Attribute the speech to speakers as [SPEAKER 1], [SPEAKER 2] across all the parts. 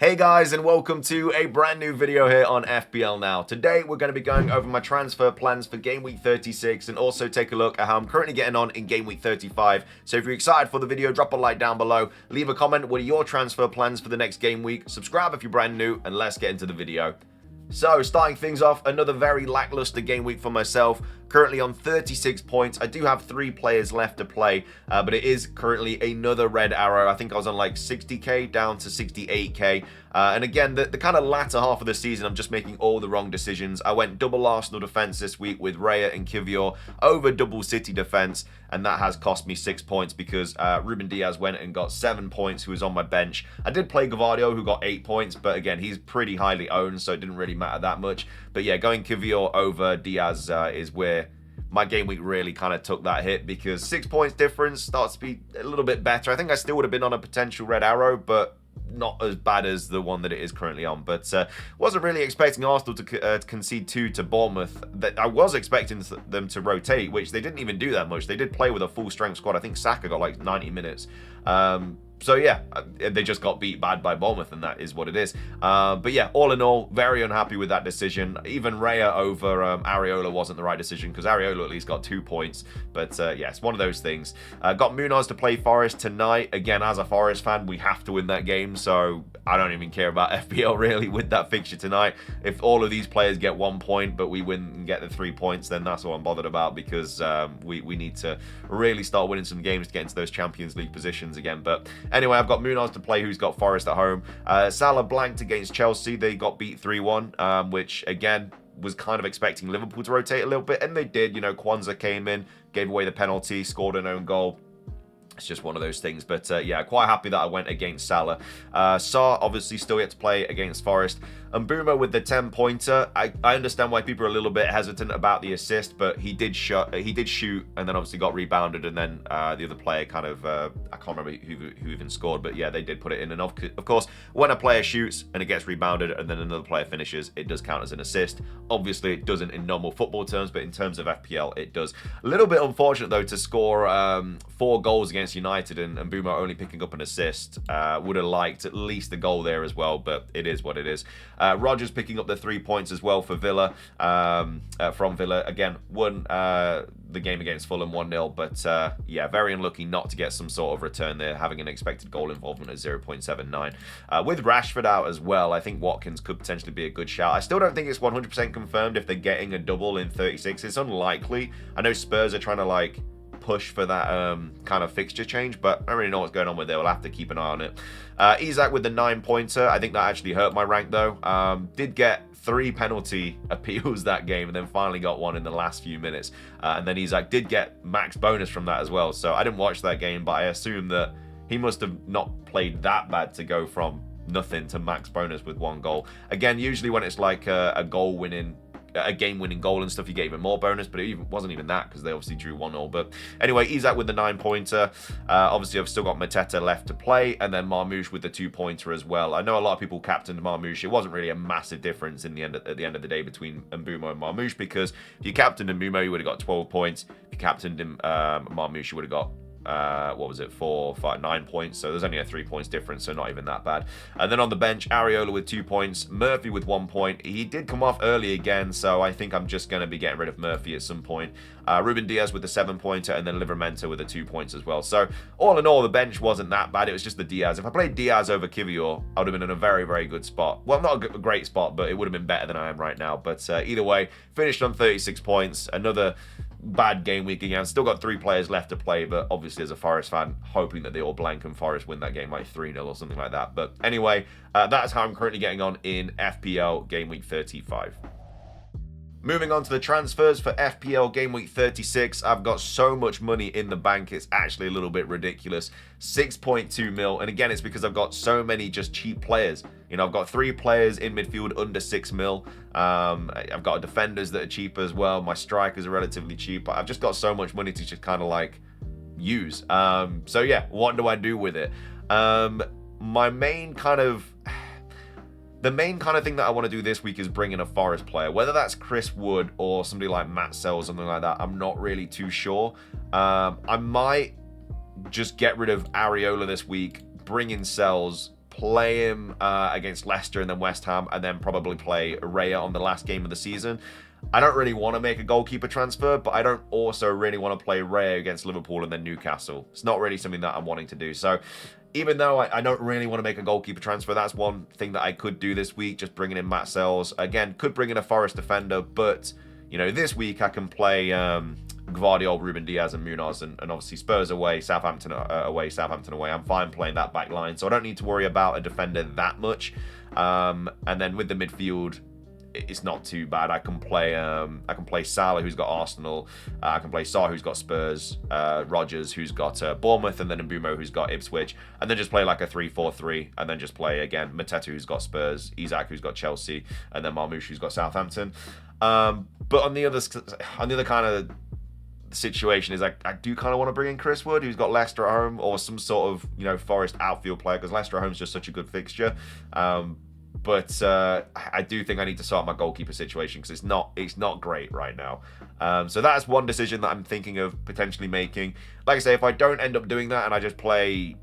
[SPEAKER 1] Hey guys, and welcome to a brand new video here on FPL Now. Today we're going to be going over my transfer plans for Game Week 36 and also take a look at how I'm currently getting on in Game Week 35. So if you're excited for the video, drop a like down below, leave a comment, what are your transfer plans for the next game week, subscribe if you're brand new, and let's get into the video. So, starting things off, another very lackluster game week for myself. Currently on 36 points. I do have 3 players left to play, but it is currently another red arrow. I think I was on like 60k down to 68k. And again, the kind of latter half of the season, I'm just making all the wrong decisions. I went double Arsenal defense this week with Raya and Kivior over double City defense, and that has cost me 6 points because Ruben Diaz went and got 7 points, who was on my bench. I did play Gavardio, who got 8 points, but again, he's pretty highly owned, so it didn't really matter that much. But yeah, going Kivior over Diaz is where my game week really kind of took that hit, because 6 points difference starts to be a little bit better. I think I still would have been on a potential red arrow, but not as bad as the one that it is currently on. But wasn't really expecting Arsenal to concede 2 to Bournemouth. That I was expecting them to rotate, which they didn't even do that much. They did play with a full strength squad. I think Saka got like 90 minutes. So yeah, they just got beat bad by Bournemouth, and that is what it is. But yeah, all in all, very unhappy with that decision. Even Raya over Areola wasn't the right decision, because Areola at least got 2 points. But yeah, it's one of those things. Got Munoz to play Forest tonight. Again, as a Forest fan, we have to win that game, so I don't even care about FPL really with that fixture tonight. If all of these players get 1 point, but we win and get the 3 points, then that's all I'm bothered about, because we need to really start winning some games to get into those Champions League positions again. But anyway, I've got Munoz to play, who's got Forest at home. Salah blanked against Chelsea. They got beat 3-1, which again was kind of expecting Liverpool to rotate a little bit, and they did. You know, Kwanzaa came in, gave away the penalty, scored an own goal. It's just one of those things. But yeah, quite happy that I went against Salah. Sarr obviously still yet to play against Forest. And Mbeumo with the 10-pointer. I understand why people are a little bit hesitant about the assist, but he did shoot, and then obviously got rebounded, and then the other player kind of I can't remember who even scored, but yeah, they did put it in. And of course, when a player shoots and it gets rebounded and then another player finishes, it does count as an assist. Obviously, it doesn't in normal football terms, but in terms of FPL, it does. A little bit unfortunate though to score 4 goals against United and Mbeumo only picking up an assist. Would have liked at least a goal there as well, but it is what it is. Rodgers picking up the 3 points as well for Villa, from Villa. Again, won the game against Fulham 1-0, but yeah, very unlucky not to get some sort of return there, having an expected goal involvement at 0.79. With Rashford out as well, I think Watkins could potentially be a good shout. I still don't think it's 100% confirmed if they're getting a double in 36. It's unlikely. I know Spurs are trying to like push for that kind of fixture change, but I don't really know what's going on with it. We'll have to keep an eye on it. Isak with the 9-pointer. I think that actually hurt my rank though. Did get 3 penalty appeals that game, and then finally got 1 in the last few minutes. And then Isak did get max bonus from that as well. So I didn't watch that game, but I assume that he must have not played that bad to go from nothing to max bonus with 1 goal. Again, usually when it's like a game-winning goal and stuff, you get even more bonus, but it wasn't even that, because they obviously drew 1-0. But anyway, Isak with the 9-pointer. Obviously, I've still got Mateta left to play, and then Marmoush with the 2-pointer as well. I know a lot of people captained Marmoush. It wasn't really a massive difference at the end of the day between Mbeumo and Marmoush, because if you captained Mbeumo, you would have got 12 points. If you captained Marmoush, you would have got what was it, 4, 5, 9 points. So there's only a 3 points difference, so not even that bad. And then on the bench, Areola with 2 points, Murphy with 1 point. He did come off early again, so I think I'm just going to be getting rid of Murphy at some point. Ruben Diaz with the 7-pointer, and then Livramento with the 2 points as well. So all in all, the bench wasn't that bad. It was just the Diaz. If I played Diaz over Kivior, I would have been in a very, very good spot. Well, not a great spot, but it would have been better than I am right now. But either way, finished on 36 points. Another bad game week again. Still got 3 players left to play, but obviously as a Forest fan, hoping that they all blank and Forest win that game like 3-0 or something like that. But anyway, that's how I'm currently getting on in FPL Game Week 35. Moving on to the transfers for FPL Game Week 36, I've got so much money in the bank, it's actually a little bit ridiculous. 6.2 mil, and again, it's because I've got so many just cheap players. You know, I've got 3 players in midfield under 6 mil. I've got defenders that are cheap as well. My strikers are relatively cheap. I've just got so much money to just kind of like use. So yeah, what do I do with it? My main kind of... The main kind of thing that I want to do this week is bring in a Forest player. Whether that's Chris Wood or somebody like Matt Sells, something like that, I'm not really too sure. I might just get rid of Areola this week, bring in Sells, play him against Leicester and then West Ham, and then probably play Raya on the last game of the season. I don't really want to make a goalkeeper transfer, but I don't also really want to play Raya against Liverpool and then Newcastle. It's not really something that I'm wanting to do. So even though I don't really want to make a goalkeeper transfer, that's one thing that I could do this week, just bringing in Matt Sells. Again, could bring in a Forest defender, but, you know, this week I can play Gvardiol, Ruben Diaz, and Munoz, and obviously Spurs away, Southampton away. I'm fine playing that back line, so I don't need to worry about a defender that much. And then with the midfield, it's not too bad. I can play Salah, who's got Arsenal. I can play Sarr, who's got Spurs. Rodgers, who's got Bournemouth, and then Mbumo, who's got Ipswich. And then just play like a 3-4-3, and then just play again Mateta, who's got Spurs. Isak, who's got Chelsea, and then Marmoush, who's got Southampton. But on the other kind of situation is I do kind of want to bring in Chris Wood, who's got Leicester at home, or some sort of, you know, Forest outfield player, because Leicester at home is just such a good fixture. But I do think I need to sort my goalkeeper situation, because it's not great right now. So that's one decision that I'm thinking of potentially making. Like I say, if I don't end up doing that and I just play,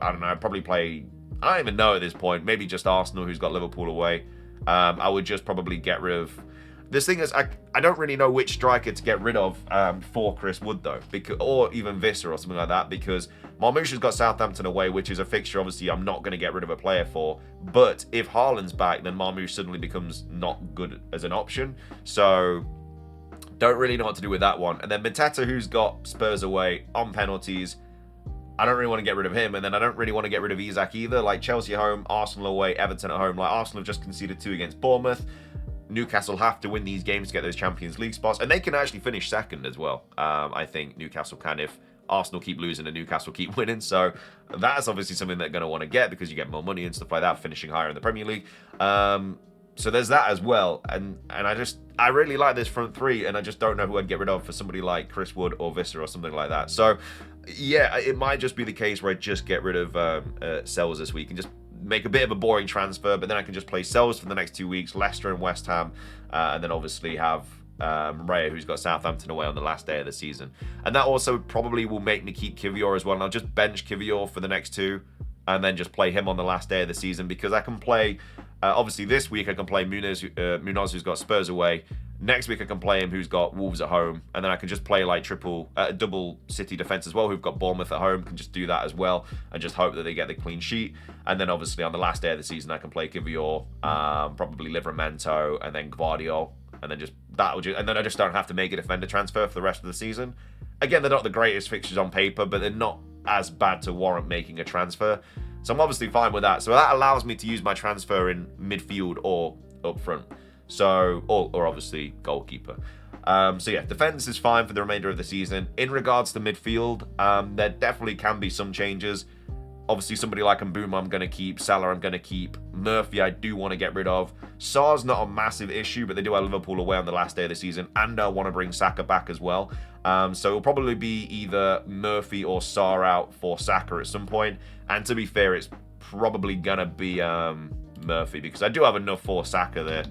[SPEAKER 1] I don't know, I'd probably play, I don't even know at this point, maybe just Arsenal, who's got Liverpool away. I would just probably get rid of. This thing is, I don't really know which striker to get rid of for Chris Wood, though, or even Visser or something like that, because Marmoush has got Southampton away, which is a fixture, obviously, I'm not going to get rid of a player for. But if Haaland's back, then Marmoush suddenly becomes not good as an option. So don't really know what to do with that one. And then Mateta, who's got Spurs away on penalties, I don't really want to get rid of him. And then I don't really want to get rid of Isak either. Like Chelsea at home, Arsenal away, Everton at home. Like Arsenal have just conceded 2 against Bournemouth. Newcastle have to win these games to get those Champions League spots, and they can actually finish second as well. I think Newcastle can, if Arsenal keep losing and Newcastle keep winning. So that's obviously something they're going to want to get, because you get more money and stuff like that, finishing higher in the Premier League. So there's that as well. And I really like this front three, and I just don't know who I'd get rid of for somebody like Chris Wood or Visser or something like that. So yeah, it might just be the case where I just get rid of Sells this week and just make a bit of a boring transfer, but then I can just play Sells for the next 2 weeks, Leicester and West Ham, and then obviously have Raya, who's got Southampton away on the last day of the season. And that also probably will make me keep Kivior as well, and I'll just bench Kivior for the next 2, and then just play him on the last day of the season, because I can play, obviously this week I can play Munoz, who's got Spurs away. Next week I can play him, who's got Wolves at home, and then I can just play like double City defense as well, who've got Bournemouth at home. Can just do that as well, and just hope that they get the clean sheet. And then obviously on the last day of the season I can play Kivior, probably Livramento, and then Gvardiol, and then and then I just don't have to make a defender transfer for the rest of the season. Again, they're not the greatest fixtures on paper, but they're not as bad to warrant making a transfer. So I'm obviously fine with that. So that allows me to use my transfer in midfield or up front. So, or obviously goalkeeper. So yeah, defense is fine for the remainder of the season. In regards to midfield, there definitely can be some changes. Obviously, somebody like Mbumo I'm going to keep. Salah I'm going to keep. Murphy I do want to get rid of. Sarr's not a massive issue, but they do have Liverpool away on the last day of the season, and I want to bring Saka back as well. So it'll probably be either Murphy or Sarr out for Saka at some point. And to be fair, it's probably going to be Murphy, because I do have enough for Saka there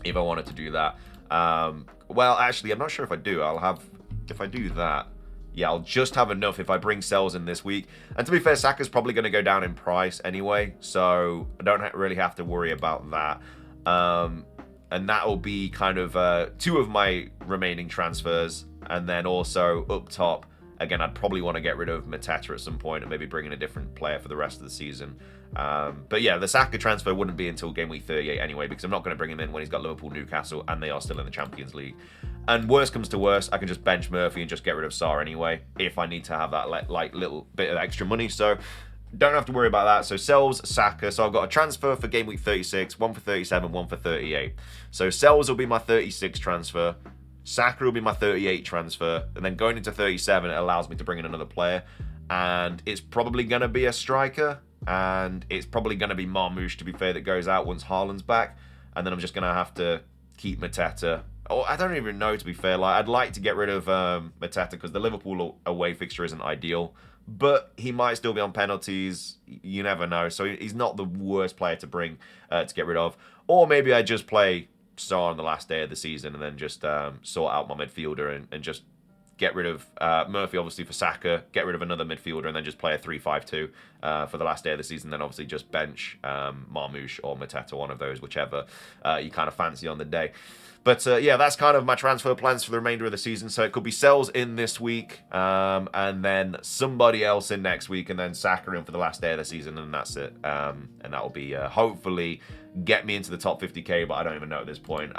[SPEAKER 1] if I wanted to do that. Well, actually, I'm not sure if I do. If I do that, yeah, I'll just have enough if I bring Sells in this week. And to be fair, Saka's probably going to go down in price anyway, so I don't really have to worry about that. And that will be kind of 2 of my remaining transfers. And then also up top, again, I'd probably want to get rid of Mateta at some point and maybe bring in a different player for the rest of the season. But yeah, the Saka transfer wouldn't be until game week 38 anyway, because I'm not going to bring him in when he's got Liverpool, Newcastle, and they are still in the Champions League. And worst comes to worst, I can just bench Murphy and just get rid of Sarr anyway, if I need to have that like little bit of extra money. So don't have to worry about that. So Sells, Saka. So I've got a transfer for game week 36, 1 for 37, 1 for 38. So Sells will be my 36 transfer. Saka will be my 38 transfer, and then going into 37, it allows me to bring in another player, and it's probably going to be a striker, and it's probably going to be Marmoush, to be fair, that goes out once Haaland's back, and then I'm just going to have to keep Mateta. Oh, I don't even know, to be fair. Like, I'd like to get rid of Mateta, because the Liverpool away fixture isn't ideal, but he might still be on penalties. You never know, so he's not the worst player to bring to get rid of. Or maybe I just play Sarr on the last day of the season and then just sort out my midfielder and just get rid of Murphy, obviously, for Saka, get rid of another midfielder, and then just play a 3-5-2 for the last day of the season. Then obviously just bench Marmoush or Mateta, one of those, whichever you kind of fancy on the day. But yeah, that's kind of my transfer plans for the remainder of the season. So it could be Sells in this week, and then somebody else in next week, and then Saka in for the last day of the season, and that's it. And that will be hopefully get me into the top 50k, but I don't even know at this point.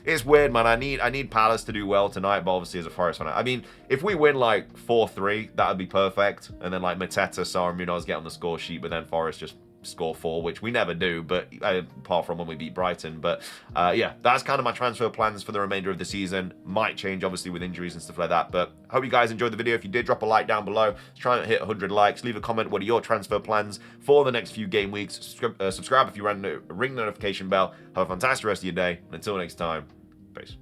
[SPEAKER 1] It's weird, man. I need Palace to do well tonight, but obviously as a Forest fan, I mean, if we win like 4-3, that would be perfect. And then like Mateta, Sarr, and Munoz get on the score sheet, but then Forest just score 4, which we never do, but apart from when we beat Brighton. But yeah, that's kind of my transfer plans for the remainder of the season. Might change obviously with injuries and stuff like that, but hope you guys enjoyed the video. If you did, drop a like down below. Let's try and hit 100 likes. Leave a comment. What are your transfer plans for the next few game weeks? Subscribe if you ring the notification bell. Have a fantastic rest of your day, and until next time, peace.